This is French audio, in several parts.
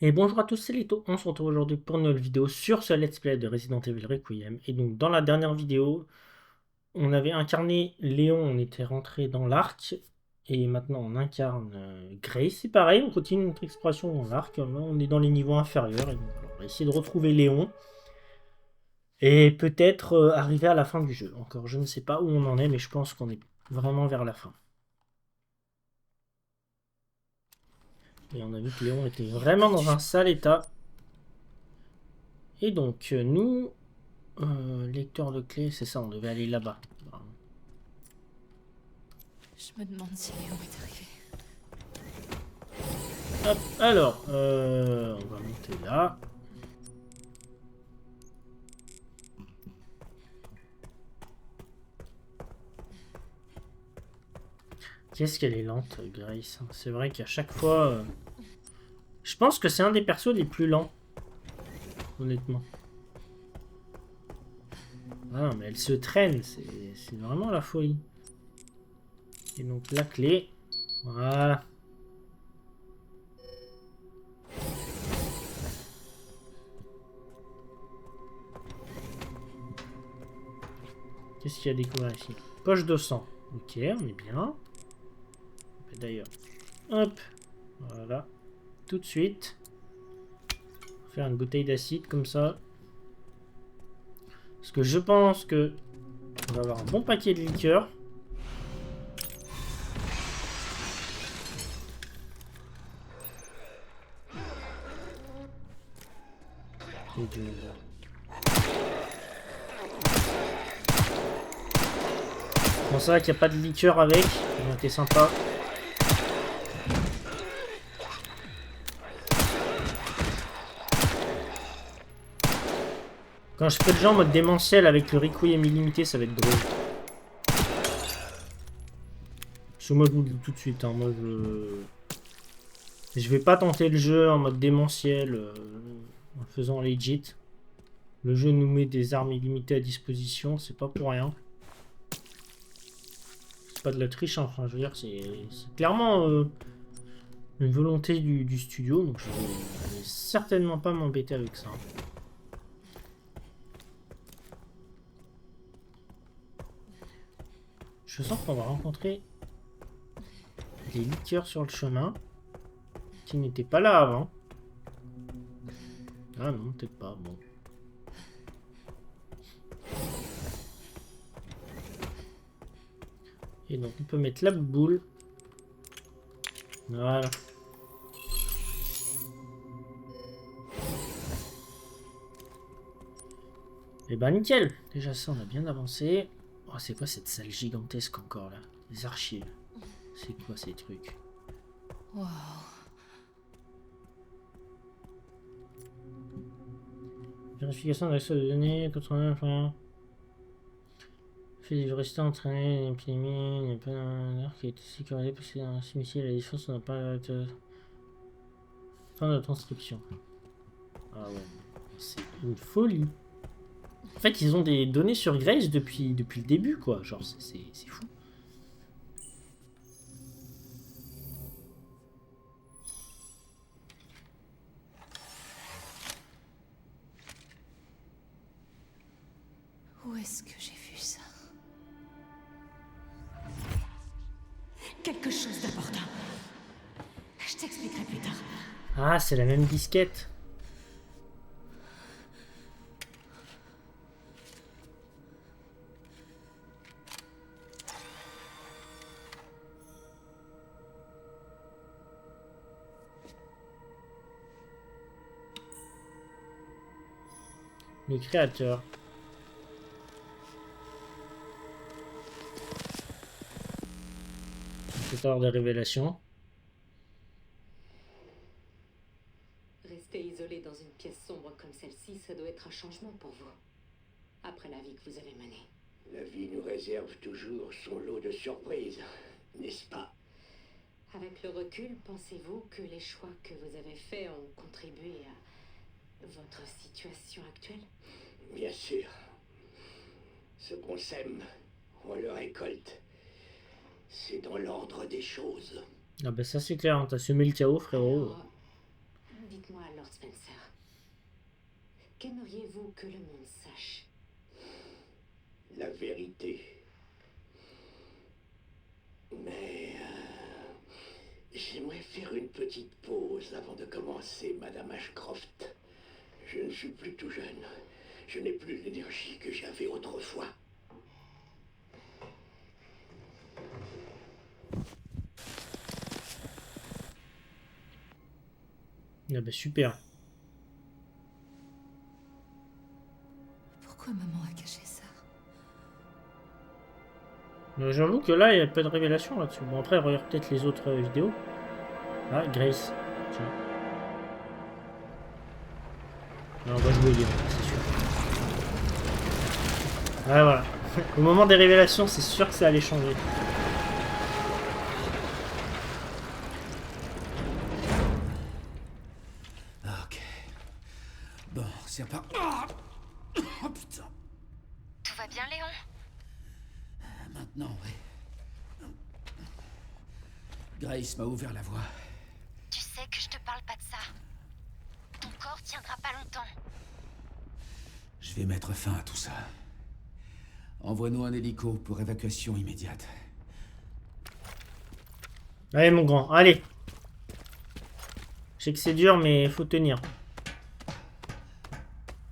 Et bonjour à tous, c'est Lito. On se retrouve aujourd'hui pour une nouvelle vidéo sur ce let's play de Resident Evil Requiem. Et donc dans la dernière vidéo, on avait incarné Léon, on était rentré dans l'arc. Et maintenant on incarne Grace. C'est pareil, on continue notre exploration dans l'arc. Là on est dans les niveaux inférieurs. Et donc on va essayer de retrouver Léon. Et peut-être arriver à la fin du jeu. Encore je ne sais pas où on en est, mais je pense qu'on est vraiment vers la fin. Et on a vu que Léon était vraiment dans un sale état. Et donc nous... lecteur de clés, c'est ça, on devait aller là-bas. Je me demande si Léon est arrivé. Hop, alors, on va monter là. Qu'est-ce qu'elle est lente, Grace. C'est vrai qu'à chaque fois... je pense que c'est un des persos les plus lents. Honnêtement. Ah, mais elle se traîne, c'est vraiment la folie. Et donc la clé. Voilà. Qu'est-ce qu'il y a à découvrir ici? Poche de sang. Ok, on est bien. D'ailleurs, hop. Voilà. Tout de suite. Faire une bouteille d'acide comme ça. Parce que je pense que on va avoir un bon paquet de liqueurs. Et de... Bon, c'est vrai qu'il n'y a pas de liqueur avec. C'était sympa. Quand je fais le jeu en mode démentiel avec le Requiem illimité, ça va être drôle. Moi, je vous le dis tout de suite. Hein, moi, je vais pas tenter le jeu en mode démentiel en le faisant legit. Le jeu nous met des armes illimitées à disposition, c'est pas pour rien. C'est pas de la triche, hein. Enfin, je veux dire, c'est clairement une volonté du studio, donc je vais certainement pas m'embêter avec ça. Je sens qu'on va rencontrer des liqueurs sur le chemin qui n'étaient pas là avant. Ah non, peut-être pas, bon. Et donc on peut mettre la boule. Voilà. Et bah nickel. Déjà ça, on a bien avancé. Oh, c'est quoi cette salle gigantesque encore là? Les archives. C'est quoi ces trucs? Wow. Vérification de l'accès de données, contrôle, enfin... Fait du rester entraîné, une épidémie, il n'y a pas d'un qui a été sécurisé parce que dans ce missile, la défense n'a pas été... Fin de transcription. Ah ouais, c'est une folie. En fait, ils ont des données sur Grace depuis le début, quoi. Genre, c'est fou. Où est-ce que j'ai vu ça? Quelque chose d'important. Je t'expliquerai plus tard. Ah, c'est la même disquette. Le créateur. Cette heure de révélation. Rester isolé dans une pièce sombre comme celle-ci, ça doit être un changement pour vous. Après la vie que vous avez menée. La vie nous réserve toujours son lot de surprises, n'est-ce pas? Avec le recul, pensez-vous que les choix que vous avez faits ont contribué à votre situation actuelle? Bien sûr. Ce qu'on sème, on le récolte. C'est dans l'ordre des choses. Ah bah ça c'est clair, hein, t'as semé le chaos, frérot. Alors, dites-moi alors. Lord Spencer. Qu'aimeriez-vous que le monde sache? La vérité. Mais j'aimerais faire une petite pause avant de commencer, Madame Ashcroft. Je ne suis plus tout jeune. Je n'ai plus l'énergie que j'avais autrefois. Ah bah super. Pourquoi maman a caché ça? J'avoue que là, il n'y a pas de révélation là-dessus. Bon, après, regarde peut-être les autres vidéos. Ah, Grace. Tiens. Non, on va jouer Léon, c'est sûr. Ouais, voilà. Au moment des révélations, c'est sûr que ça allait changer. Ok. Bon, c'est pas... Oh putain. Tout va bien, Léon? Maintenant, oui. Grace m'a ouvert la voie. Tu sais que je te parle pas de ça. Ton corps tiendra pas longtemps. Je vais mettre fin à tout ça. Envoie-nous un hélico pour évacuation immédiate. Allez, mon grand, allez. Je sais que c'est dur, mais faut tenir.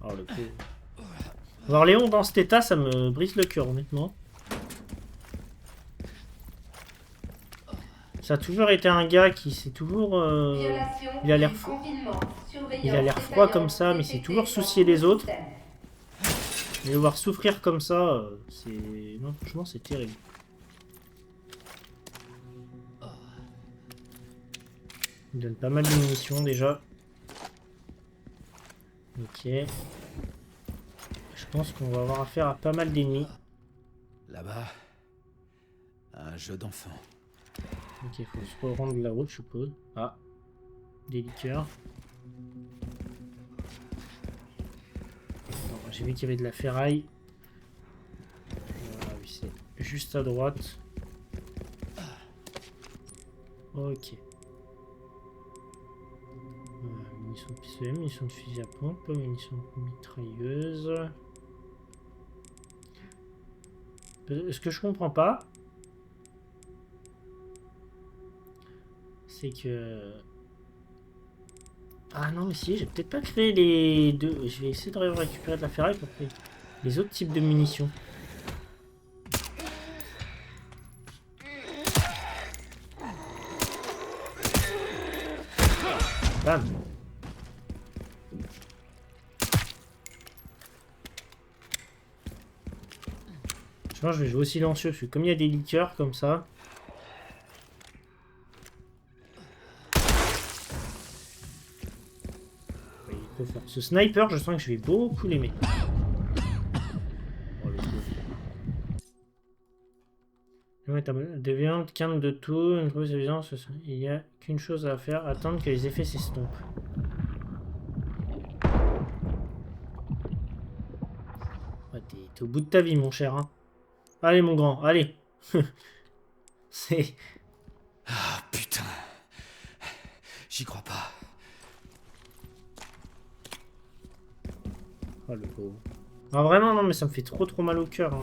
Oh, le pauvre. Voir Léon dans cet état, ça me brise le cœur, honnêtement. Ça a toujours été un gars qui s'est toujours... il a l'air froid comme ça, mais c'est toujours soucier des autres. Et le voir souffrir comme ça, c'est... Non, franchement, c'est terrible. Il donne pas mal de munitions, déjà. Ok. Je pense qu'on va avoir affaire à pas mal d'ennemis. Là-bas, un jeu d'enfant. Ok, il faut se rendre de la route, je suppose. Ah, des liqueurs. J'ai vu qu'il y avait de la ferraille. Voilà, oui, c'est juste à droite. Ok. Munitions de pistolet, munitions de fusil à pompe, munitions de mitrailleuse. Ce que je comprends pas, c'est que... Ah non, mais si, j'ai peut-être pas créé les deux. Je vais essayer de récupérer de la ferraille pour créer les autres types de munitions. Bam. Je pense que je vais jouer au silencieux, parce que comme il y a des liqueurs comme ça... Ce sniper, je sens que je vais beaucoup l'aimer. Oh, le pauvre. Devient calme de tout, une grosse évidence. Il n'y a qu'une chose à faire, attendre que les effets s'estompent. Ouais, t'es au bout de ta vie, mon cher. Hein. Allez, mon grand, allez. C'est... Ah, putain. J'y crois pas. Oh, le pauvre. Ah, vraiment, non, mais ça me fait trop mal au cœur. Hein.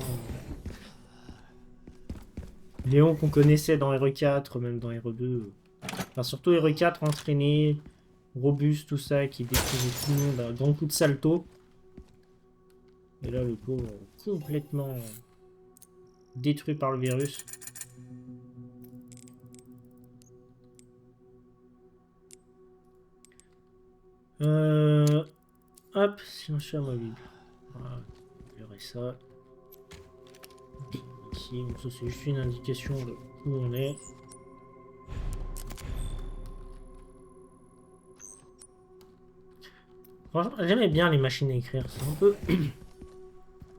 Léon qu'on connaissait dans RE4, même dans RE2. Enfin, surtout RE4, entraîné, robuste, tout ça, qui détruisait tout le monde à grands coups de salto. Et là, le pauvre, complètement détruit par le virus. Hop, silencieux amovible. Voilà, je verrai ça. Ici, donc ça c'est juste une indication de où on est. Franchement, j'aimais bien les machines à écrire. C'est un peu...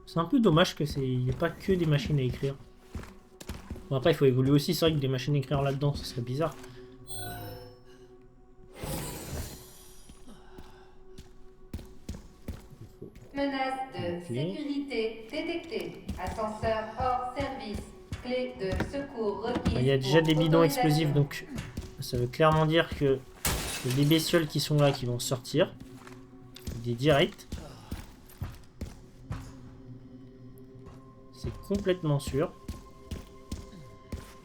c'est un peu dommage que il n'y ait pas que des machines à écrire. Bon, après, il faut évoluer aussi. C'est vrai que des machines à écrire là-dedans, ce serait bizarre. Menace de sécurité détectée. Ascenseur hors service. Clé de secours requise. Il y a déjà des bidons explosifs, donc ça veut clairement dire que Il y a des bestioles qui sont là qui vont sortir. Des directs. C'est complètement sûr.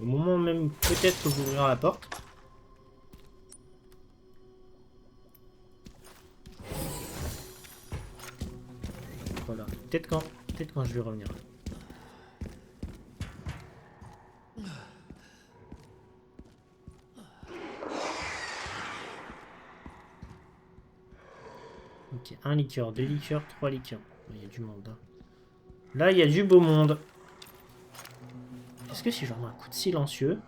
Au moment même peut-être que j'ouvrirai la porte. Voilà. Peut-être quand je vais revenir. Ok, 1 liqueur, 2 liqueurs, 3 liqueurs. Il y a du monde. Hein. Là, il y a du beau monde. Est-ce que si j'en ai un coup de silencieux...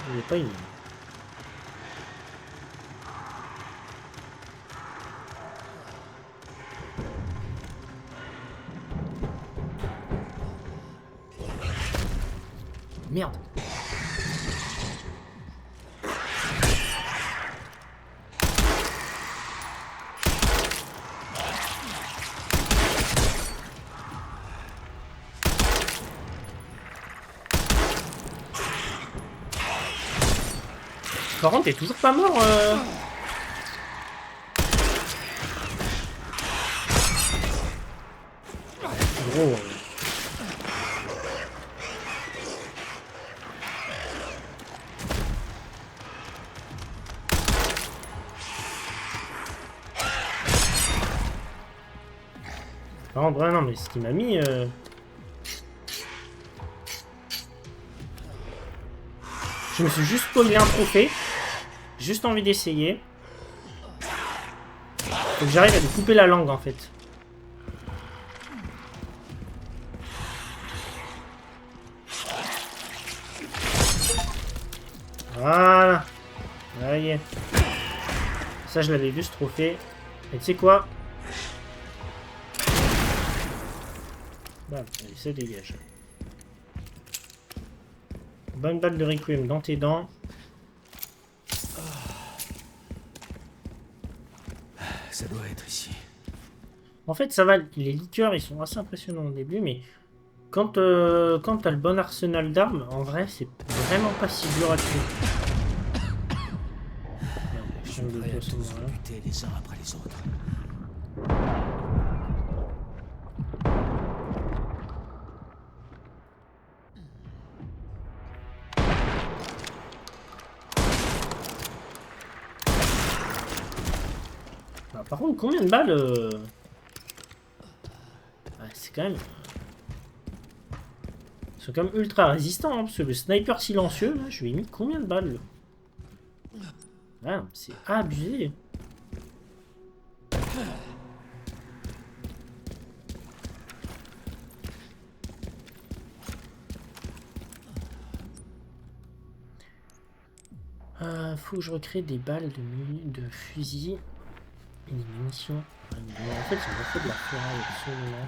Il n'est pas une. Merde. Par contre, t'es toujours pas mort. Gros. Par contre, ouais, non, mais ce qui m'a mis. Je me suis juste posé un trophée. Juste envie d'essayer. Faut que j'arrive à lui couper la langue en fait. Voilà. Ça y est. Ça je l'avais vu ce trophée. Et tu sais quoi? Bah, allez, ça dégage. Bonne balle de Requiem dans tes dents. Ça doit être ici. En fait, ça va. Les liqueurs, ils sont assez impressionnants au début, mais quand t'as le bon arsenal d'armes, en vrai, c'est vraiment pas si dur à tuer. Je suis prêt à tous vous buter les uns après les autres. Par contre, combien de balles ouais, c'est quand même... Ils sont quand même ultra résistants, hein, parce que le sniper silencieux, là, je lui ai mis combien de balles ah, c'est abusé. Faut que je recrée des balles de fusil. Et des munitions. En fait, j'ai refait de la ferraille absolument.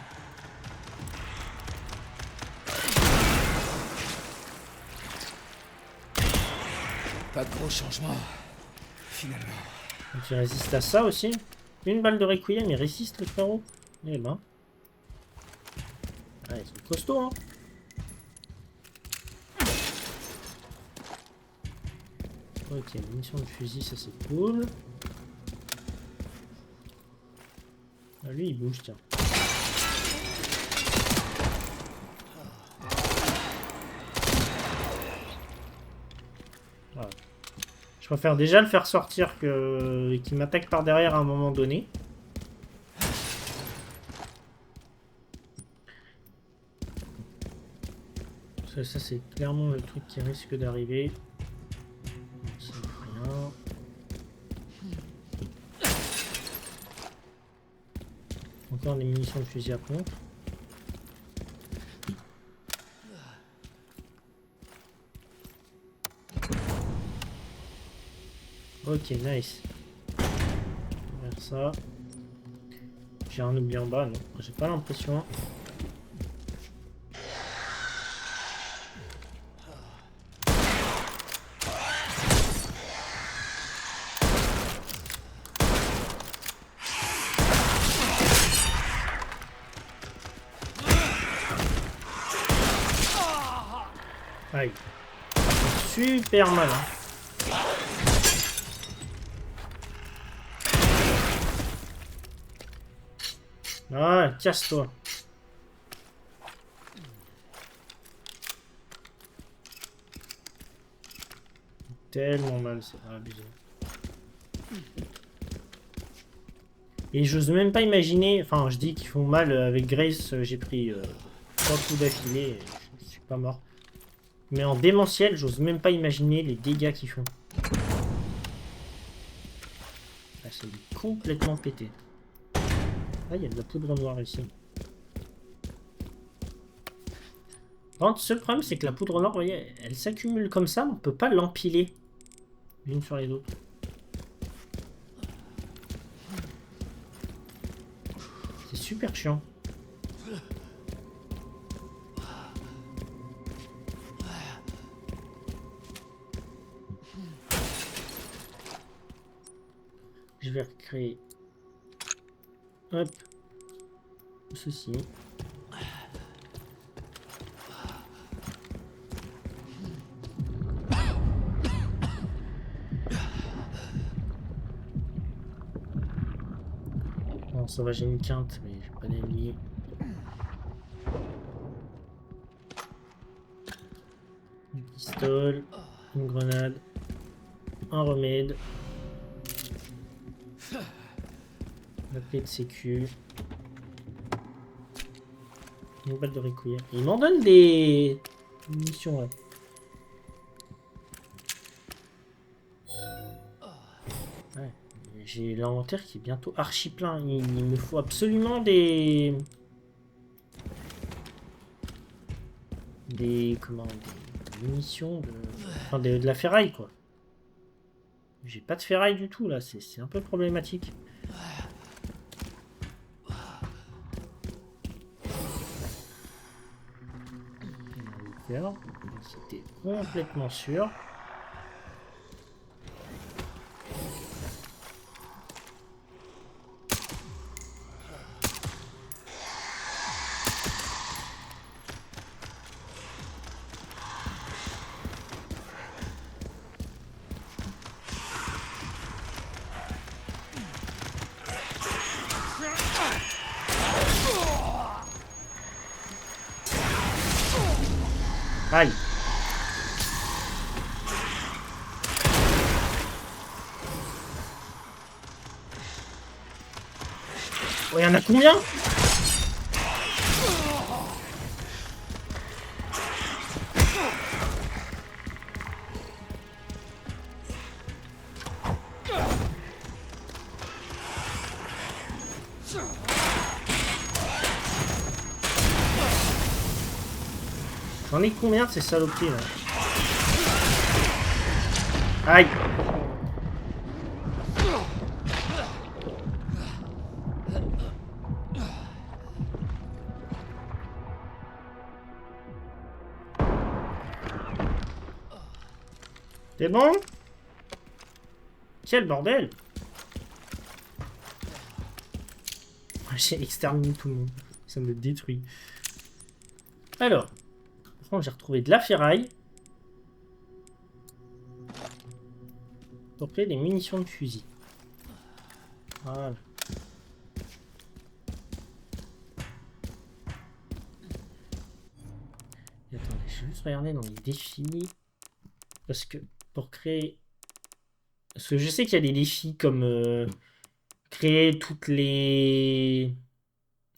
Pas de gros changements, finalement. Donc il résiste à ça aussi. Une balle de Requiem, il résiste le frérot. Eh ben. Ah, ils sont costauds, hein. Ok, munitions de fusil, ça c'est cool. Ah, lui il bouge, tiens. Voilà. Je préfère déjà le faire sortir que qu'il m'attaque par derrière à un moment donné. Ça c'est clairement le truc qui risque d'arriver. Ça rien. Encore des munitions de fusil à pompe. Ok, nice. On va faire ça. J'ai un oubli en bas, non. J'ai pas l'impression. Aïe. super mal. Hein. Ah, casse-toi. Tellement mal, c'est abusé. Et j'ose même pas imaginer, enfin je dis qu'ils font mal avec Grace, j'ai pris 3 coups d'affilée et je suis pas mort. Mais en démentiel, j'ose même pas imaginer les dégâts qu'ils font. Ah, ça est complètement pété. Ah, il y a de la poudre noire ici. Par contre, seul problème, c'est que la poudre noire, vous voyez, elle s'accumule comme ça, on peut pas l'empiler l'une sur les autres. C'est super chiant. Je vais recréer. Hop. Ceci. Bon, ça va, j'ai une quinte, mais j'ai pas d'allié. Une pistole, une grenade, un remède. La clé de sécu. Une balle de requiem. Il m'en donne des munitions là. Ouais. J'ai l'inventaire qui est bientôt archi plein. Il me faut absolument des munitions de... Enfin, de la ferraille quoi. J'ai pas de ferraille du tout là. C'est un peu problématique. C'était complètement sûr. Aïe. Oh, il y en a combien? J'en ai combien de ces saloperies là? Aïe. C'est bon? Quel bordel! J'ai exterminé tout le monde. Ça me détruit. Alors. J'ai retrouvé de la ferraille. Pour créer des munitions de fusil. Voilà. Et attendez, je vais juste regarder dans les défis. Parce que pour créer... Parce que je sais qu'il y a des défis comme... créer toutes les...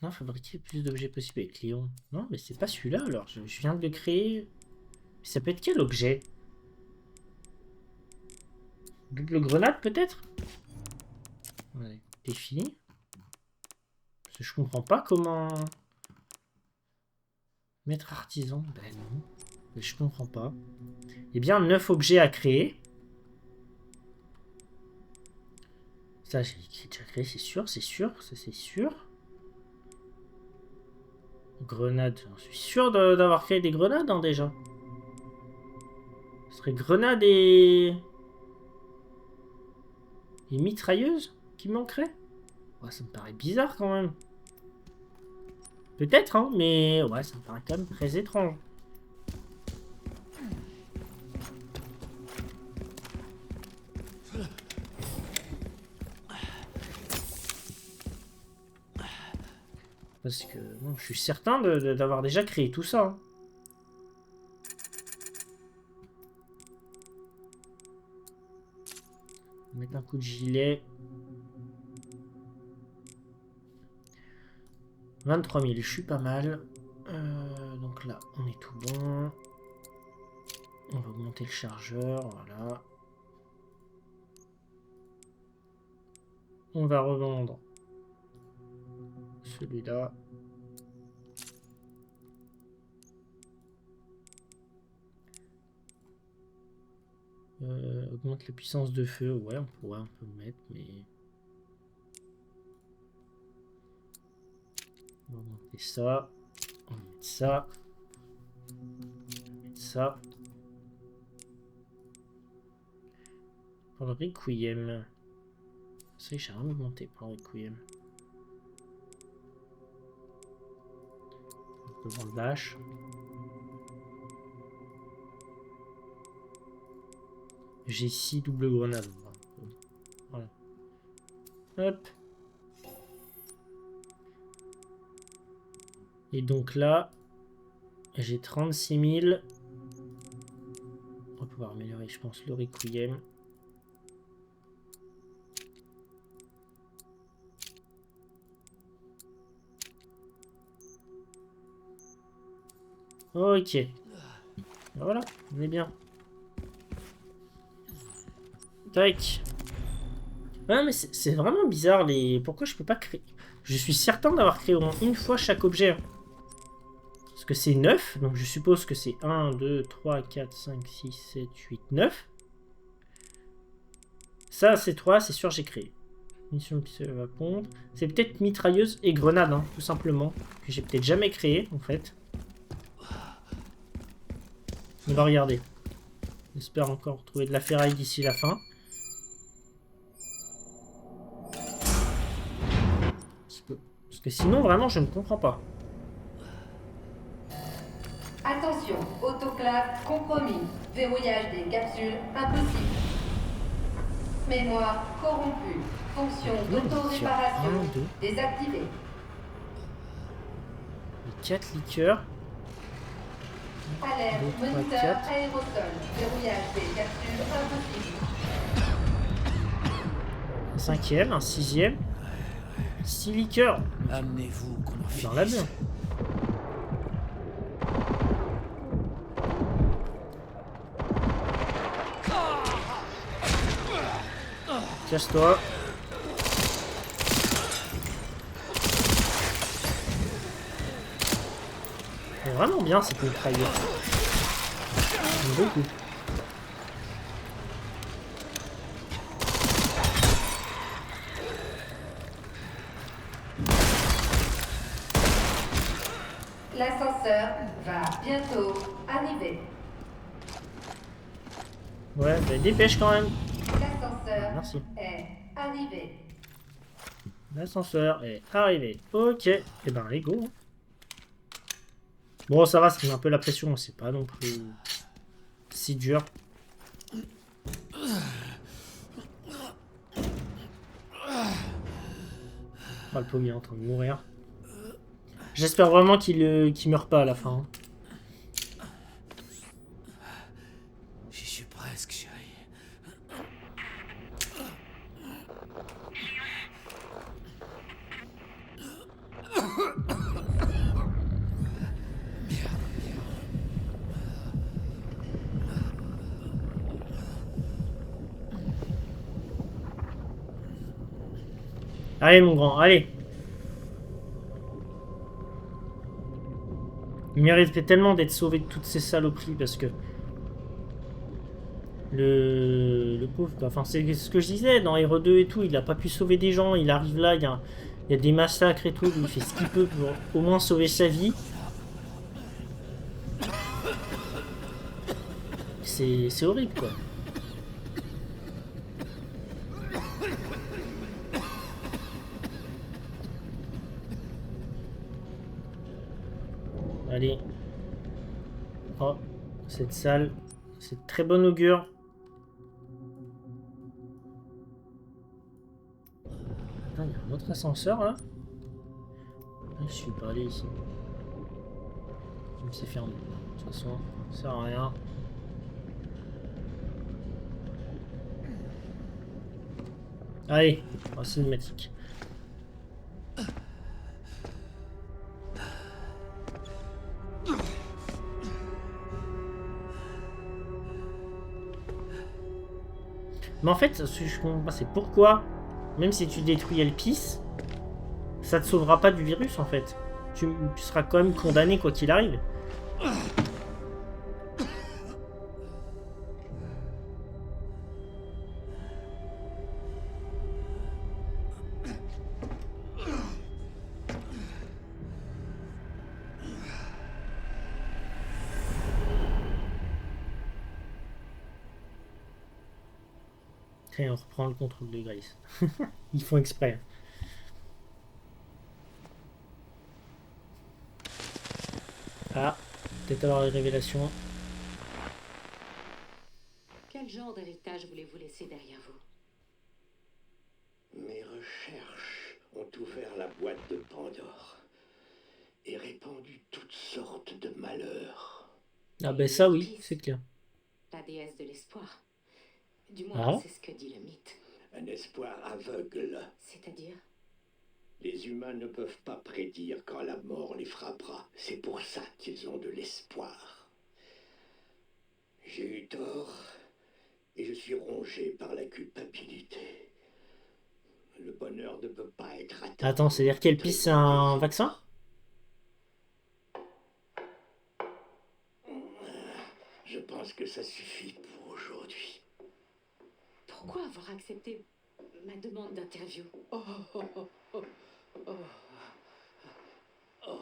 Non, fabriquer le plus d'objets possible avec Léon. Non, mais c'est pas celui-là alors. Je viens de le créer. Ça peut être quel objet? Double grenade peut-être? Ouais, défi. Parce que je comprends pas comment... Maître artisan. Ben non. Mais je comprends pas. Eh bien, 9 objets à créer. Ça, j'ai déjà créé, c'est sûr, ça c'est sûr. Grenade, je suis sûr d'avoir créé des grenades hein, déjà. Ce serait grenade et mitrailleuse qui manquerait. Ouais, ça me paraît bizarre quand même. Peut-être, hein, mais ouais, ça me paraît quand même très étrange. Parce que bon, je suis certain d'avoir déjà créé tout ça. Hein. Mettre un coup de gilet. 23 000, je suis pas mal. Donc là, on est tout bon. On va augmenter le chargeur, voilà. On va revendre celui-là. Augmente la puissance de feu. Ouais, on pourrait un peu le mettre, mais... On va augmenter ça. On va mettre ça. On va mettre ça. Pour le Requiem. Ça y est, j'ai rien augmenté pour le Requiem. On peut vendre dash. J'ai 6 doubles grenades. Voilà. Hop. Et donc là, j'ai 36 000. On va pouvoir améliorer, je pense, le Requiem. Ok. Voilà, on est bien. Tac. Ouais, mais c'est vraiment bizarre les... Pourquoi je peux pas créer... Je suis certain d'avoir créé au moins une fois chaque objet. Parce que c'est 9, donc je suppose que c'est 1, 2, 3, 4, 5, 6, 7, 8, 9. Ça, c'est 3, c'est sûr j'ai créé. Mission de pistolet à pompe. C'est peut-être mitrailleuse et grenade, hein, tout simplement. Que j'ai peut-être jamais créé, en fait. On va regarder. J'espère encore trouver de la ferraille d'ici la fin. Parce que sinon, vraiment, je ne comprends pas. Attention, autoclave compromis. Verrouillage des capsules impossible. Mémoire corrompue. Fonction d'auto-réparation désactivée. Les 4 liqueurs. Alerte, 2, 3, moniteur 4. aérosol. Verrouillage des capsules impossible. Un 5e, un 6e. 6 liqueurs. Amenez-vous qu'on en finisse. Dans l'avion. Casse-toi. C'est vraiment bien cette mitrailleuse. J'aime beaucoup. L'ascenseur va bientôt arriver. Ouais, bah dépêche quand même. L'ascenseur Merci. est arrivé. L'ascenseur est arrivé. Ok. Et ben, allez, go. Bon, ça va, ça met un peu la pression. C'est pas non plus si dur. Ah, le pommier est en train de mourir. J'espère vraiment qu'il meurt pas à la fin. J'y suis presque, chérie. Allez, mon grand, allez. Il méritait tellement d'être sauvé de toutes ces saloperies parce que le pauvre, enfin c'est ce que je disais dans Hero 2 et tout, il a pas pu sauver des gens, il arrive là, il y a des massacres et tout, il fait ce qu'il peut pour au moins sauver sa vie. C'est horrible quoi. Allez. Oh, cette salle, c'est de très bon augure. Attends, il y a un autre ascenseur là. Je suis pas allé ici. C'est fermé. De toute façon, ça sert à rien. Allez, en cinématique. Mais en fait, ce que je comprends pas, c'est pourquoi, même si tu détruis Elpis, ça te sauvera pas du virus en fait. Tu seras quand même condamné quoi qu'il arrive. Et on reprend le contrôle de Grace. Ils font exprès. Ah, peut-être avoir une révélation. Quel genre d'héritage voulez-vous laisser derrière vous? Mes recherches ont ouvert la boîte de Pandore et répandu toutes sortes de malheurs. Ah ben ça oui, c'est clair. La déesse de l'espoir. Du Ah. moins, c'est ce que dit le mythe. Un espoir aveugle. C'est-à-dire? Les humains ne peuvent pas prédire quand la mort les frappera. C'est pour ça qu'ils ont de l'espoir. J'ai eu tort et je suis rongé par la culpabilité. Le bonheur ne peut pas être atteint. Attends, c'est-à-dire qu'Elpis c'est un vaccin? Je pense que ça suffit pour aujourd'hui. Pourquoi avoir accepté ma demande d'interview? Oh, oh, oh, oh, oh, oh.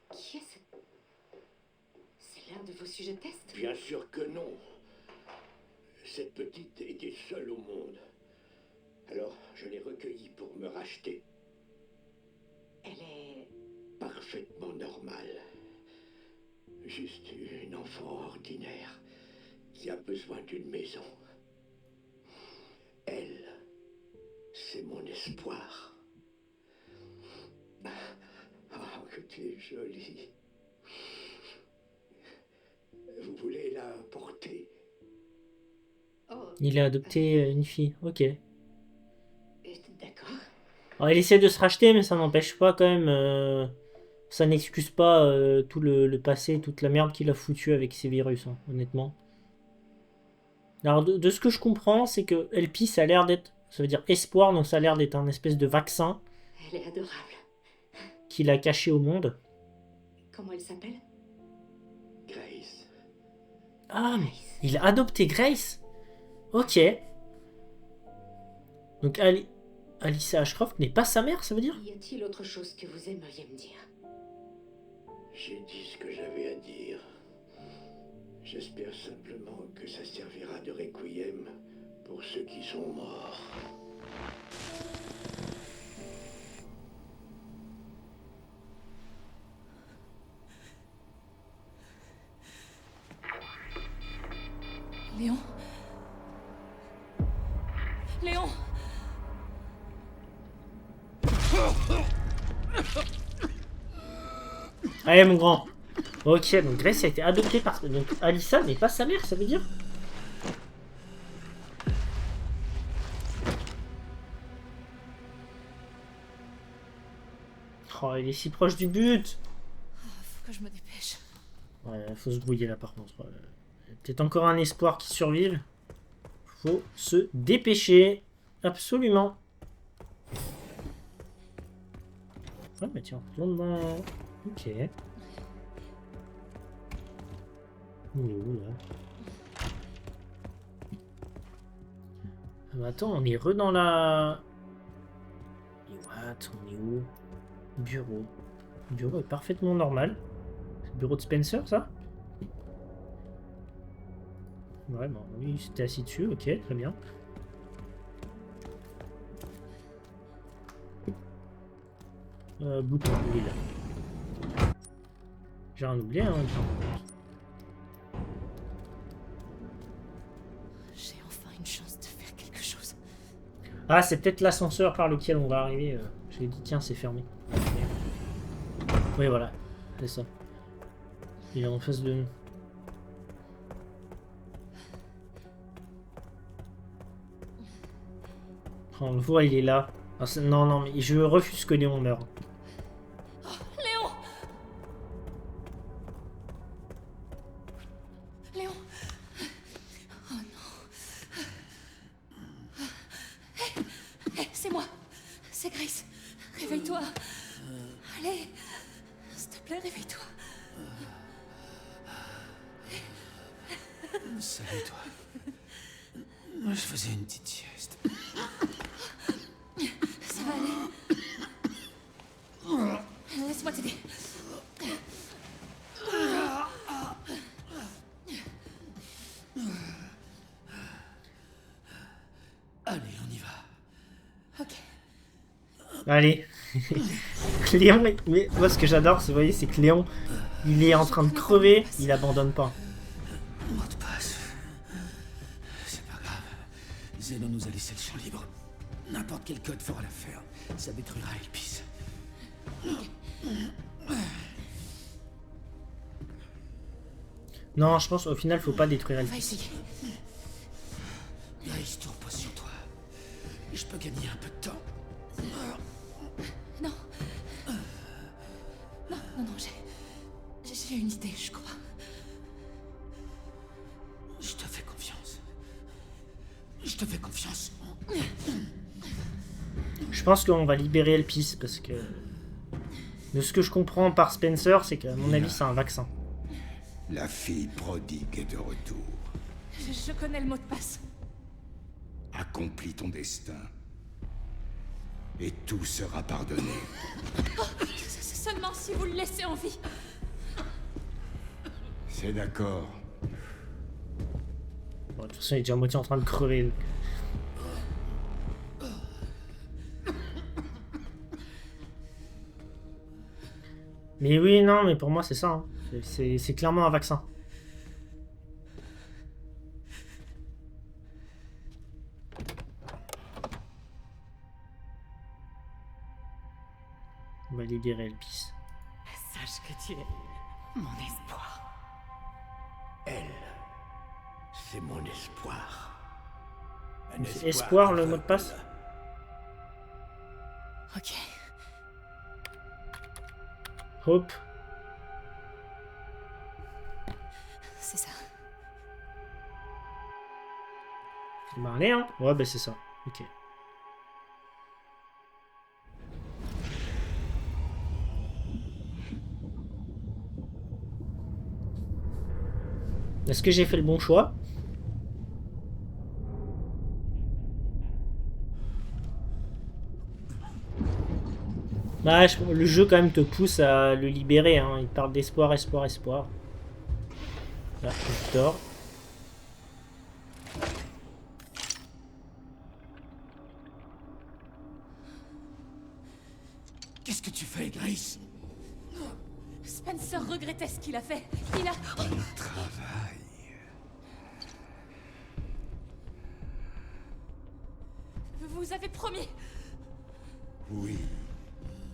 Qui est ce... C'est l'un de vos sujets de test? Bien sûr que non. Cette petite était seule au monde. Alors, je l'ai recueillie pour me racheter. Elle est... Parfaitement normale. Juste une enfant ordinaire qui a besoin d'une maison. Elle, c'est mon espoir. Ah, que tu es jolie. Vous voulez la porter? Oh, Il a adopté une fille, ok. d'accord. Alors il essaie de se racheter mais ça n'empêche pas quand même... ça n'excuse pas tout le passé, toute la merde qu'il a foutu avec ces virus, hein, honnêtement. Alors de ce que je comprends, c'est que Elpis a l'air d'être... Ça veut dire espoir, donc ça a l'air d'être un espèce de vaccin Elle est adorable. qu'il a caché au monde. Comment elle s'appelle? Grace. Ah, mais il a adopté Grace. Ok. Donc Alyssa Ashcroft n'est pas sa mère, ça veut dire? Y a-t-il autre chose que vous aimeriez me dire? J'ai dit ce que j'avais à dire. J'espère simplement que ça servira de requiem pour ceux qui sont morts. Léon? Léon? Allez mon grand. Ok, donc Grace a été adoptée par... Donc Alyssa n'est pas sa mère, ça veut dire? Oh, il est si proche du but. Faut que je me dépêche. Ouais, faut se grouiller là par contre. Peut-être encore un espoir qui survive. Faut se dépêcher. Absolument. Ouais, mais tiens, retourne dans... Ok. Il est où là? Ah, bah, attends, on est dans la... What? On est où? Bureau. Le bureau est parfaitement normal. C'est le bureau de Spencer, ça? Ouais, bon, oui, c'était assis dessus, ok, très bien. Bouton, oui, là. J'ai rien oublié, hein, J'ai enfin une chance de faire quelque chose. Ah, c'est peut-être l'ascenseur par lequel on va arriver. J'ai dit, tiens, c'est fermé. Oui, voilà. C'est ça. Il est en face de nous. On le voit, il est là. Ah, non, non, mais je refuse que Léon meure. Léon! Léon! Oh non. Hé, c'est moi. C'est Grace. Réveille-toi. Allez. S'il te plaît, réveille-toi. Salut toi. Je faisais une petite sieste. Ça va aller. Laisse-moi t'aider. Allez, on y va. Ok. Allez. Léon, mais moi ce que j'adore, vous voyez, c'est que Léon, il est en train de crever, il abandonne pas. Mot de passe. C'est pas grave. Zeno nous a laissé le champ libre. N'importe quel code fera l'affaire. Ça détruira Elpis. Non, je pense au final, faut pas détruire On elle. va essayer. Grace, tu reposes sur toi. Je peux gagner un peu de temps. Non. Non, non, non, j'ai une idée, je crois. Je te fais confiance. Je te fais confiance. Je pense qu'on va libérer Elpis parce que de ce que je comprends par Spencer, c'est qu'à mon avis, c'est un vaccin. La fille prodigue est de retour. Je connais le mot de passe. Accomplis ton destin. Et tout sera pardonné. C'est seulement si vous le laissez en vie. C'est d'accord. Bon, de toute façon, il est déjà à moitié en train de crever. Donc. Mais oui, non, mais pour moi, c'est ça. Hein. C'est clairement un vaccin. On va libérer Elpis. Sache que tu es mon espoir. Elle, c'est mon espoir. Un C'est espoir le mot de passe? Ok. Hop. C'est ça. Bah allez, hein. Ouais, bah c'est ça. Ok. Est-ce que j'ai fait le bon choix? Bah, le jeu quand même te pousse à le libérer, hein. Il parle d'espoir, espoir, espoir. Là, Victor. Qu'est-ce que tu fais, Grace? Spencer regrettait ce qu'il a fait. Il a... Travail. Vous avez promis. Oui,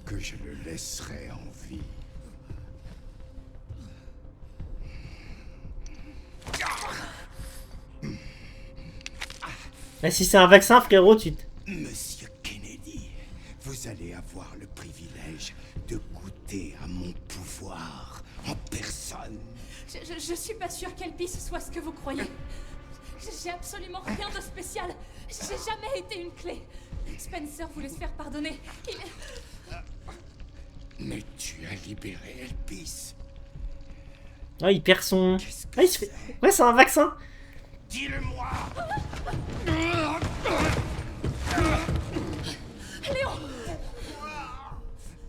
que je le laisserai en vie. Bah, si c'est un vaccin, frérot, tu... Monsieur Kennedy, vous allez avoir le privilège de goûter à mon pouvoir en personne. Je suis pas sûre qu'Elpis soit ce que vous croyez. J'ai absolument rien de spécial. J'ai jamais été une clé. Spencer voulait se faire pardonner. Mais tu as libéré Elpis. Ah, il perd son... Qu'est-ce que Ah, il se fait... Ouais, c'est un vaccin. Dis-le-moi. Léon!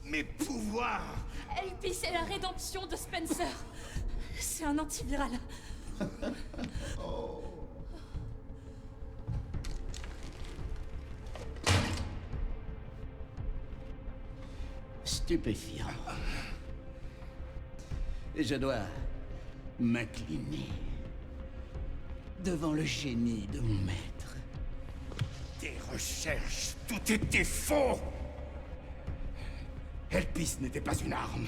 Mes pouvoirs. Elpis est la rédemption de Spencer. C'est un antiviral. Stupéfiant. Et je dois m'incliner devant le génie de mon maître. Tes recherches, tout était faux. Elpis n'était pas une arme.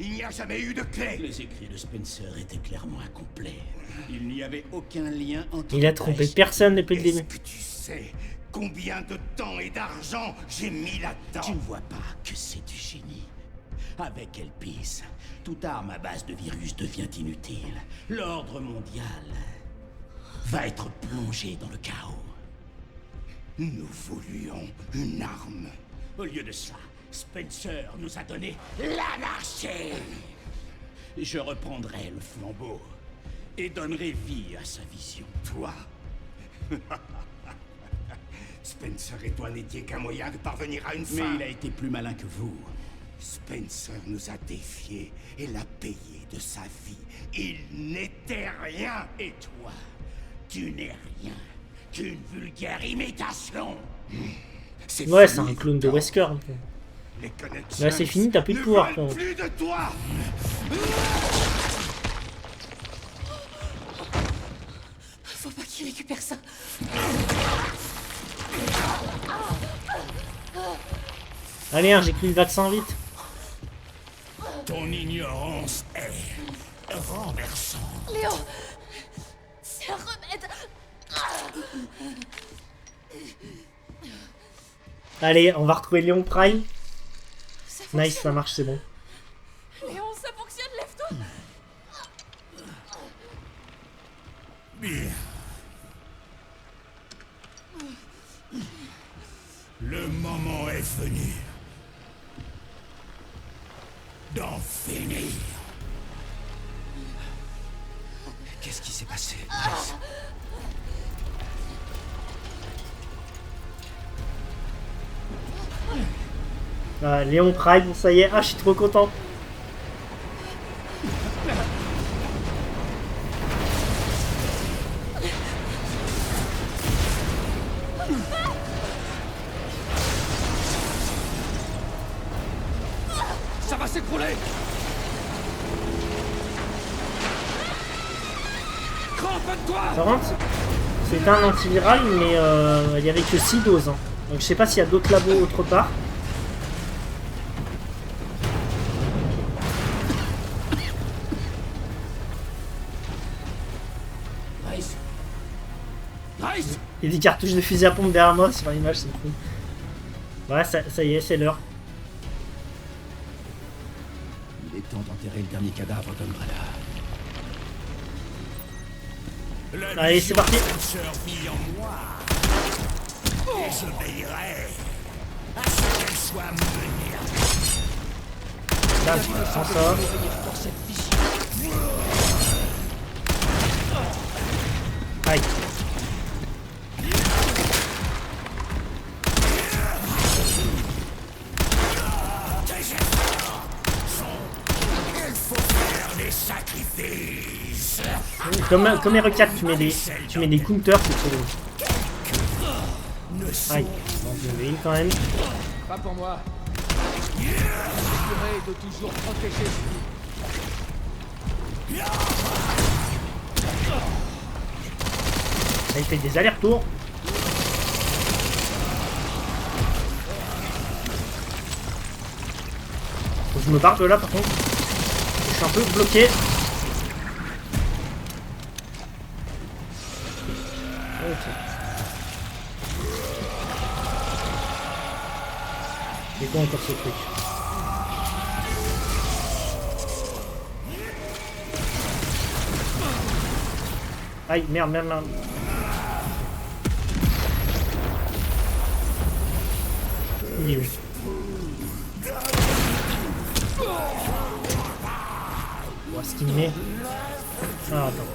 Il n'y a jamais eu de clé. Les écrits de Spencer étaient clairement incomplets. Il n'y avait aucun lien entre... Il a trompé personne depuis le début. Est-ce que tu sais combien de temps et d'argent j'ai mis là-dedans? Tu ne vois pas que c'est du génie. Avec Elpis, toute arme à base de virus devient inutile. L'ordre mondial va être plongé dans le chaos. Nous voulions une arme. Au lieu de ça, Spencer nous a donné l'anarchie. Je reprendrai le flambeau et donnerai vie à sa vision. Toi Spencer et toi n'étiez qu'un moyen de parvenir à une fin. Mais il a été plus malin que vous. Spencer nous a défiés et l'a payé de sa vie. Il n'était rien. Et toi, tu n'es rien qu'une vulgaire imitation. Ouais, c'est un clone de Wesker. Les connexions. Là, c'est fini, t'as plus de pouvoir. Ne veulent plus de toi. Faut pas qu'il récupère ça. Allez, hein, j'ai pris le vaccin vite. Ton ignorance est renversante. Léon, c'est un remède. Allez, on va retrouver Léon Prime. Ça fonctionne. Nice, ça marche, c'est bon. Léon, ça fonctionne, lève-toi. Bien. Le moment est venu d'en finir. Qu'est-ce qui s'est passé? Ah, Léon Prime, ça y est. Ah, je suis trop content. Ça va s'écrouler. Cramponne-toi. Ça rentre. C'est un antiviral, mais il y avait que 6 doses. Hein. Donc je sais pas s'il y a d'autres labos autre part. Grace. Grace. Il y a des cartouches de fusil à pompe derrière moi sur l'image, c'est cool. Ouais, ça y est, c'est l'heure. Il est temps d'enterrer le dernier cadavre d'Umbrella. Allez, c'est parti. Spencer vit en moi. Et je veillerai à ce qu'elle soit menée à bout. Là, je sens ça. Pour cette vision. Aïe. Il faut faire des sacrifices. Comme R4, tu mets des counters, c'est trop drôle. Aïe. Bon, je vais quand même. Pas pour moi. J'essaierai de toujours protéger Là, il fait des allers-retours. Faut que je me barre de là par contre. Je suis un peu bloqué. Ok. C'est quoi encore ce truc? Aïe, merde, merde, merde. Il est où? Voir ce qu'il met. Ah, attends.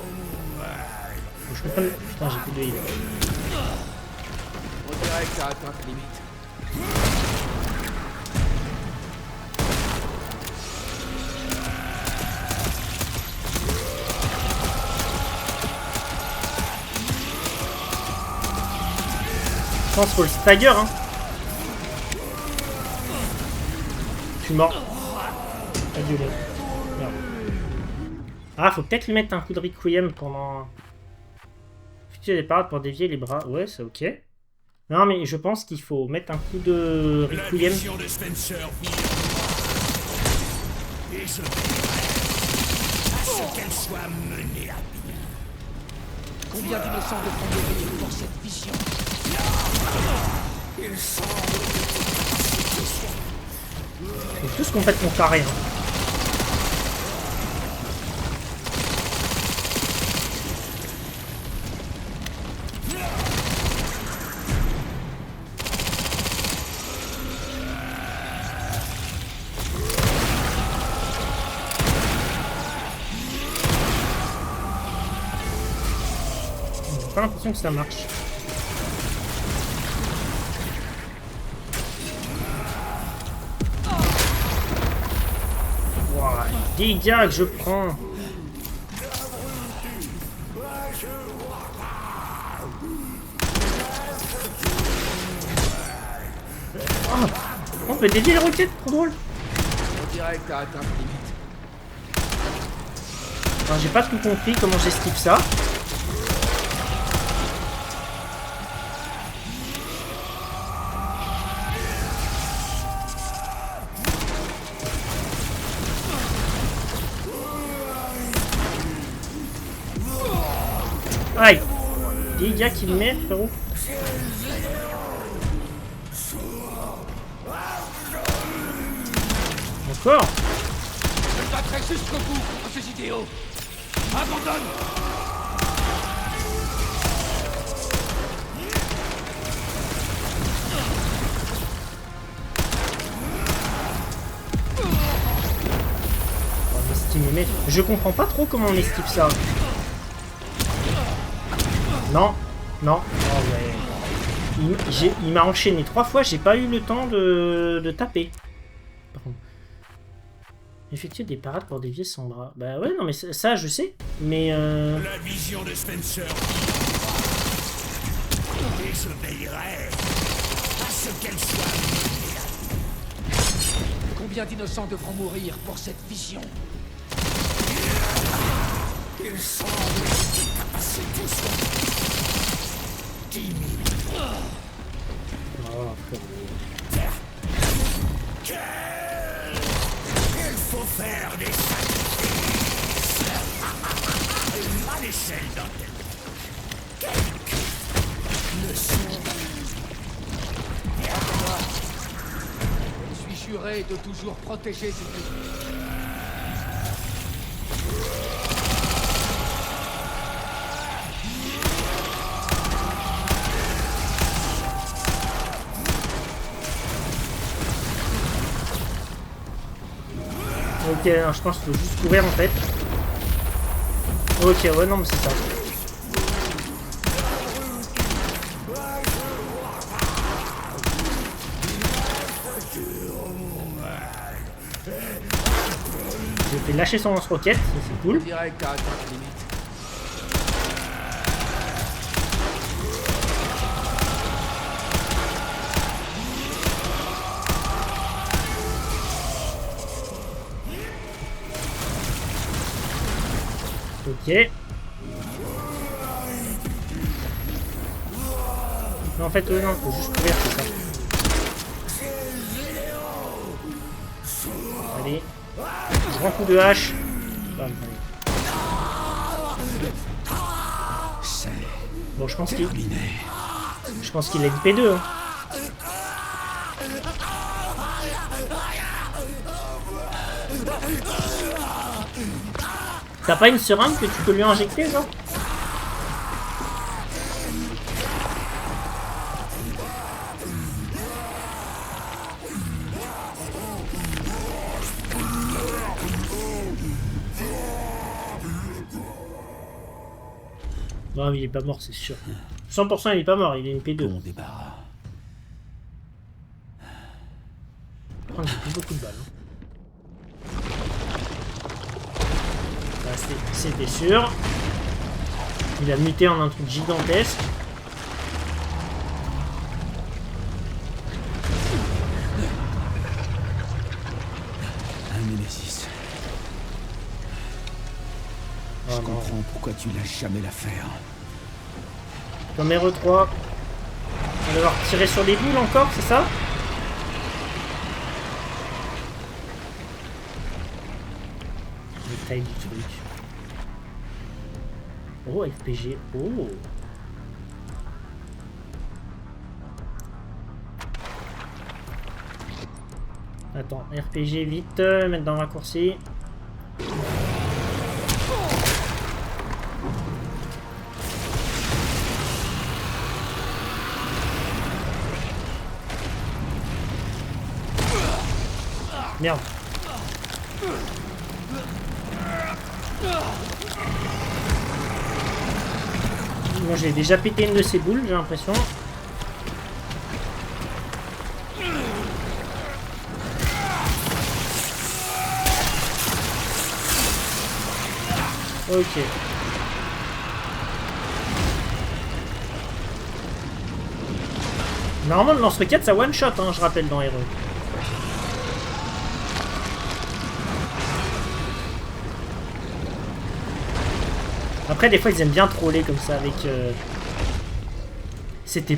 Faut que je comprenne. Putain, j'ai plus de heal. On dirait que ça a atteint ta limite. Je pense qu'il faut le stagger, hein. Je suis mort. Adieu, merde. Ah, faut peut-être lui mettre un coup de requiem pendant... Futur des parades pour dévier les bras. Ouais, c'est ok. Non, mais je pense qu'il faut mettre un coup de requiem. Et je veillerai à ce qu'elle soit menée à bien. Combien d'innocents devront mourir pour cette vision? Il semble que Ils sont tous complètement carrés. Hein. J'ai pas l'impression que ça marche. Dégâts que je prends. Oh, on peut dédier les roquettes, trop drôle. On dirait que t'as atteint tes limites. Alors, j'ai pas tout compris comment j'esquive ça. Aïe! Dégâts qu'il met, frérot. Encore? Je me battrai jusqu'au bout contre ces idéaux. Abandonne! On estime les mettre. Je comprends pas trop comment on esquive ça. Non, non, non, ouais. Il m'a enchaîné 3 fois, j'ai pas eu le temps de taper. Par contre. Effectuer des parades pour dévier son bras. Bah ouais, non mais ça je sais, mais la vision de Spencer. Et je veillerai à ce qu'elle soit menée à bien. Combien d'innocents devront mourir pour cette vision? Il semble que tes capacités soient 10 000. Oh, Il faut faire des sacrifices à l'échelle d'un tel. Quelques leçons. Je suis juré de toujours protéger ces vies. ok, non, je pense qu'il faut juste courir en fait. Ok, ouais, non, mais c'est ça. Je vais lâcher son lance-roquette, ça c'est cool. On dirait que t'as atteint tes limites. Ok. Non, en fait, non, faut juste courir, c'est ça. Allez. Grand coup de hache. Bam, bon, je pense qu'il a une P2. Hein. T'as pas une seringue que tu peux lui injecter, genre? Non, mais il est pas mort, c'est sûr. 100% il est pas mort, il est une P2. Bon débarras. Oh, j'ai plus beaucoup de balles. Hein. C'était sûr. Il a muté en un truc gigantesque. Un Némésis. Oh, Je comprends pourquoi tu lâches jamais l'affaire. Comme RE3. On va devoir tirer sur les boules encore, c'est ça? style du truc. Oh, RPG. Oh. Attends, RPG vite, mettre dans le raccourci. Merde. Moi j'ai déjà pété une de ces boules, j'ai l'impression. Ok. Normalement le lance-roquette ça one shot, hein, je rappelle dans Hero. Après des fois ils aiment bien troller comme ça avec... C'était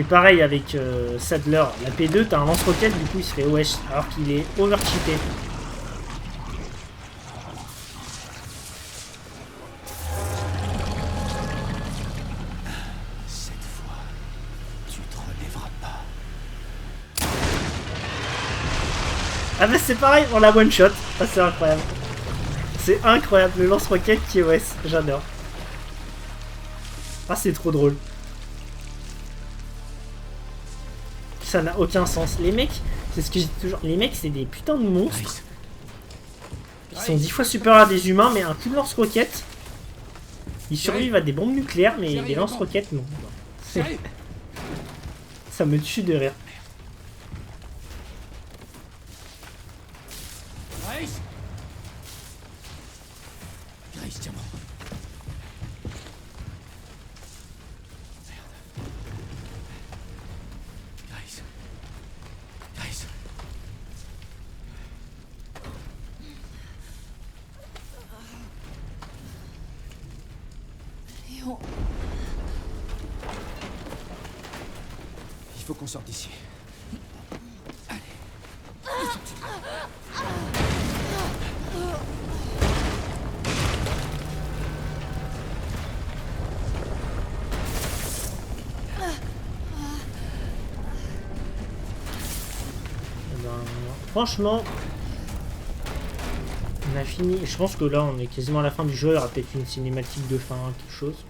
pareil avec Sadler. La P2 t'as un lance-roquette du coup il se fait wesh alors qu'il est overcheaté. Cette fois, tu te relèveras pas. Ah bah c'est pareil, on la one shot. Ah c'est incroyable. C'est incroyable, le lance-roquette qui est OS, j'adore. Ah c'est trop drôle. Ça n'a aucun sens. Les mecs, c'est ce que je dis toujours, les mecs c'est des putains de monstres. Ils sont 10 fois supérieurs à des humains, mais un coup de lance-roquette, ils survivent à des bombes nucléaires, mais des lance-roquettes non. Ça me tue de rire. Grace, tiens-moi. Grace. Grace. Léon. Il faut qu'on sorte d'ici. Franchement, on a fini. Je pense que là, on est quasiment à la fin du jeu. Il y aura peut-être une cinématique de fin, quelque chose.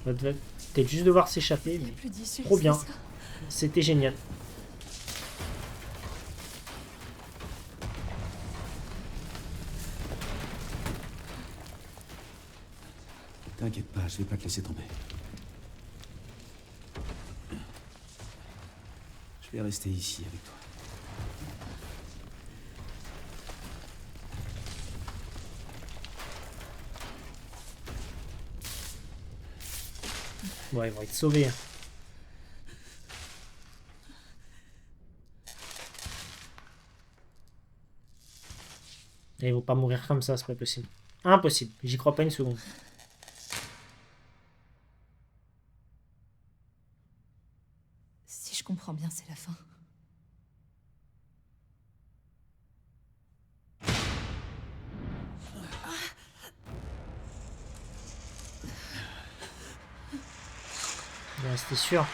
On va peut-être juste devoir s'échapper. Mais trop bien. C'était génial. T'inquiète pas, je vais pas te laisser tomber. Je vais rester ici avec toi. Ouais, ils vont être sauvés. Et ils vont pas mourir comme ça, c'est pas possible. Impossible, j'y crois pas une seconde. Si je comprends bien, c'est la fin. Ouais, c'était sûr.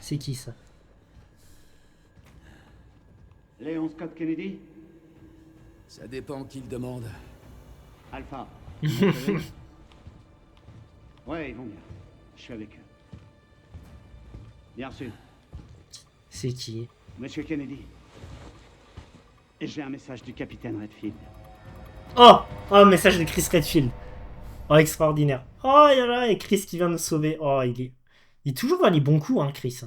C'est qui ça? Léon Scott Kennedy? Ça dépend qui le demande. Alpha. Ouais, ils vont bien. Je suis avec eux. Bien sûr. C'est qui? Monsieur Kennedy. J'ai un message du capitaine Redfield. Oh! Oh, message de Chris Redfield. Oh, extraordinaire. Oh, il y a là, et Chris qui vient nous sauver. Oh, il est toujours dans les bons coups, hein, Chris.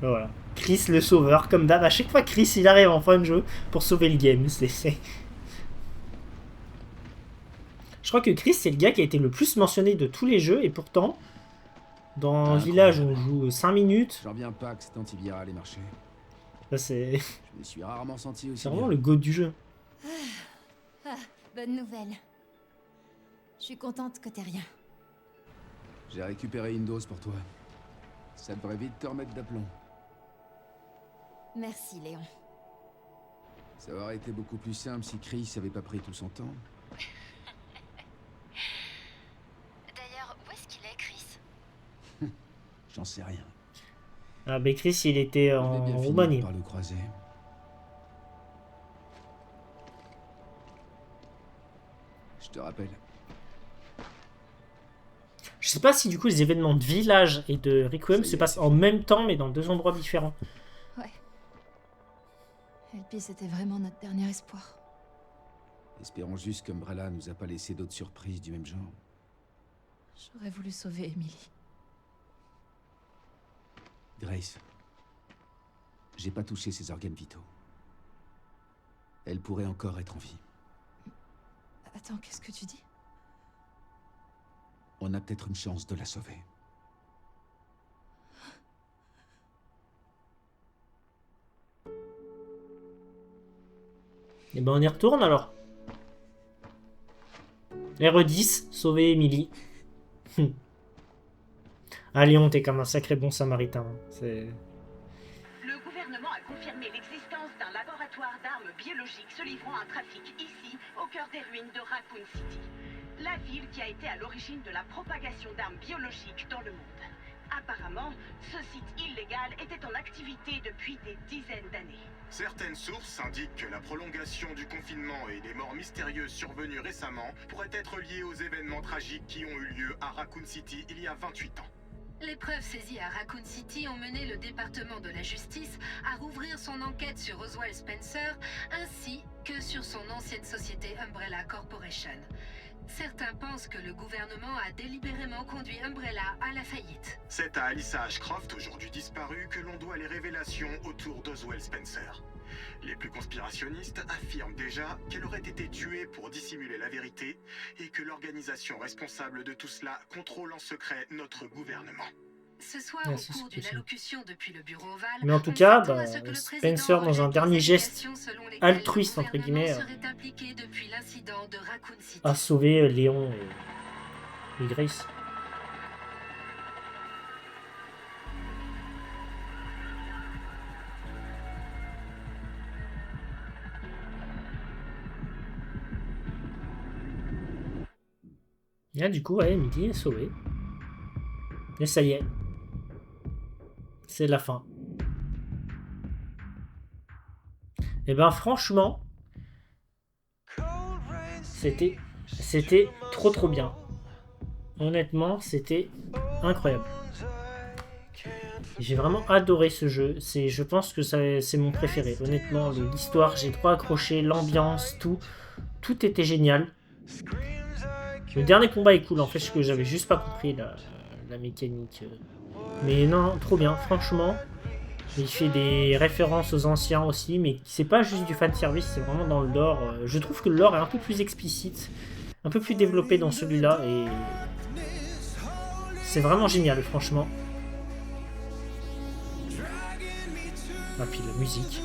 Voilà. Chris le sauveur, comme d'hab. À chaque fois, Chris, il arrive en fin de jeu pour sauver le game. Je crois que Chris, c'est le gars qui a été le plus mentionné de tous les jeux, et pourtant, dans Village, on joue 5 minutes. J'en reviens pas que cet antiviral ait marché. Ça, c'est... Je me suis rarement senti aussi C'est vraiment bien. le goût du jeu. Bonne nouvelle. Je suis contente que t'aies rien. J'ai récupéré une dose pour toi. Ça devrait vite te remettre d'aplomb. Merci, Léon. Ça aurait été beaucoup plus simple si Chris avait pas pris tout son temps. D'ailleurs, où est-ce qu'il est, Chris? J'en sais rien. Ah, ben Chris, il était Je vais en bien finir Roumanie. par le croiser. Je te rappelle. Je sais pas si du coup les événements de Village et de Requiem se passent en même temps, mais dans deux endroits différents. Ouais. Elpis, c'était vraiment notre dernier espoir. Espérons juste qu'Umbrella nous a pas laissé d'autres surprises du même genre. J'aurais voulu sauver Emily. Grace. J'ai pas touché ses organes vitaux. Elle pourrait encore être en vie. Attends, qu'est-ce que tu dis? On a peut-être une chance de la sauver. Et ben on y retourne alors. RE10, sauver Emily. Ah Léon, t'es comme un sacré bon samaritain. C'est... Le gouvernement a confirmé l'existence d'un laboratoire d'armes biologiques se livrant à un trafic ici, au cœur des ruines de Raccoon City. La ville qui a été à l'origine de la propagation d'armes biologiques dans le monde. Apparemment, ce site illégal était en activité depuis des dizaines d'années. Certaines sources indiquent que la prolongation du confinement et les morts mystérieuses survenues récemment pourraient être liées aux événements tragiques qui ont eu lieu à Raccoon City il y a 28 ans. Les preuves saisies à Raccoon City ont mené le département de la justice à rouvrir son enquête sur Oswald Spencer ainsi que sur son ancienne société Umbrella Corporation. Certains pensent que le gouvernement a délibérément conduit Umbrella à la faillite. C'est à Alyssa Ashcroft, aujourd'hui disparue, que l'on doit les révélations autour d'Oswald Spencer. Les plus conspirationnistes affirment déjà qu'elle aurait été tuée pour dissimuler la vérité et que l'organisation responsable de tout cela contrôle en secret notre gouvernement. Ce soir, au cours d'une allocution depuis le bureau ovale, mais en tout cas, Spencer, dans un dernier geste altruiste, entre guillemets, a sauvé Léon et Grace. Et là, du coup, ouais, Emily est sauvée. Et ça y est. C'est la fin. Et ben franchement, c'était trop bien. Honnêtement, c'était incroyable. J'ai vraiment adoré ce jeu. Je pense que c'est mon préféré. Honnêtement, l'histoire, j'ai trop accroché, l'ambiance, tout était génial. Le dernier combat est cool, en fait, ce que j'avais juste pas compris, la mécanique. Mais non, trop bien, franchement. Il fait des références aux anciens aussi, mais c'est pas juste du fanservice, c'est vraiment dans le lore. Je trouve que le lore est un peu plus explicite, un peu plus développé dans celui-là, et c'est vraiment génial, franchement. Ah, puis la musique.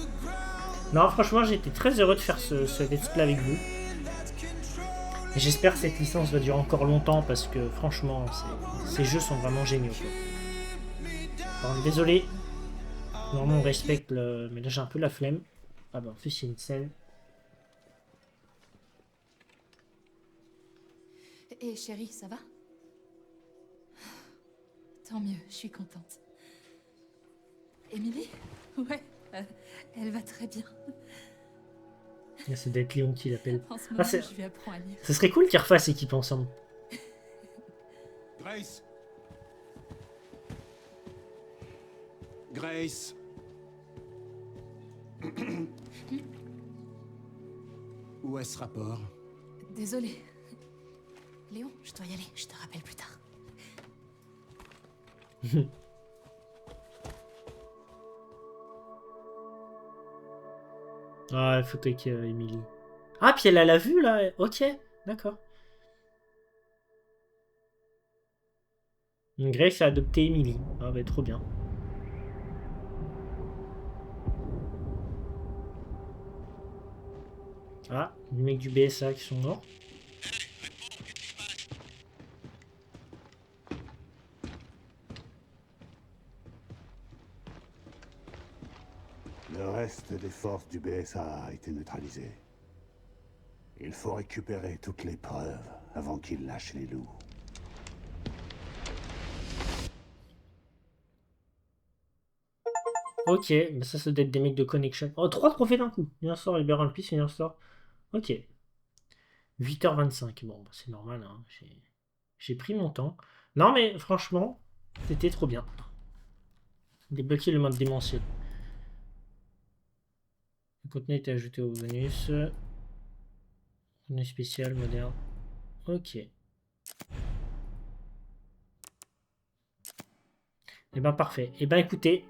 Non, franchement, j'ai été très heureux de faire ce let's play avec vous. Et j'espère que cette licence va durer encore longtemps, parce que franchement, ces jeux sont vraiment géniaux, quoi. Bon, désolé. Normalement on respecte le... Mais là j'ai un peu la flemme. Ah bah en plus il y a une scène. Et chérie, ça va? Tant mieux, je suis contente. Emily? Ouais, elle va très bien. C'est d'être Léon qui l'appelle. En ce moment, je lui apprends à lire. Ce serait cool qu'ils refassent équipe ensemble. Grace. Grace. Où est ce rapport? Désolée. Léon, je dois y aller, je te rappelle plus tard. Ah, il faut que Emily. Ah, puis elle a la vue là. Ok, d'accord. Grace a adopté Emily. Ah, bah trop bien. Ah, les mecs du BSA qui sont morts. Le reste des forces du BSA a été neutralisé. Il faut récupérer toutes les preuves avant qu'ils lâchent les loups. Ok, mais ça doit être des mecs de connection. Oh, 3 trophées d'un coup. Il en sort, libère un piste, il en sort. Ok. 8h25. Bon, bah, c'est normal, hein. J'ai pris mon temps. Non, mais franchement, c'était trop bien. Débloquer le mode démentiel. Le contenu a été ajouté au bonus. Contenu spécial, moderne. Ok. Et ben parfait. Et ben écoutez,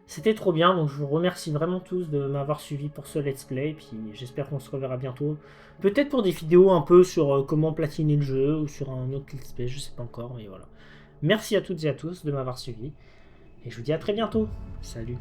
c'était trop bien. Donc je vous remercie vraiment tous de m'avoir suivi pour ce let's play. Puis j'espère qu'on se reverra bientôt. Peut-être pour des vidéos un peu sur comment platiner le jeu ou sur un autre let's play. Je sais pas encore, mais voilà. Merci à toutes et à tous de m'avoir suivi. Et je vous dis à très bientôt. Salut.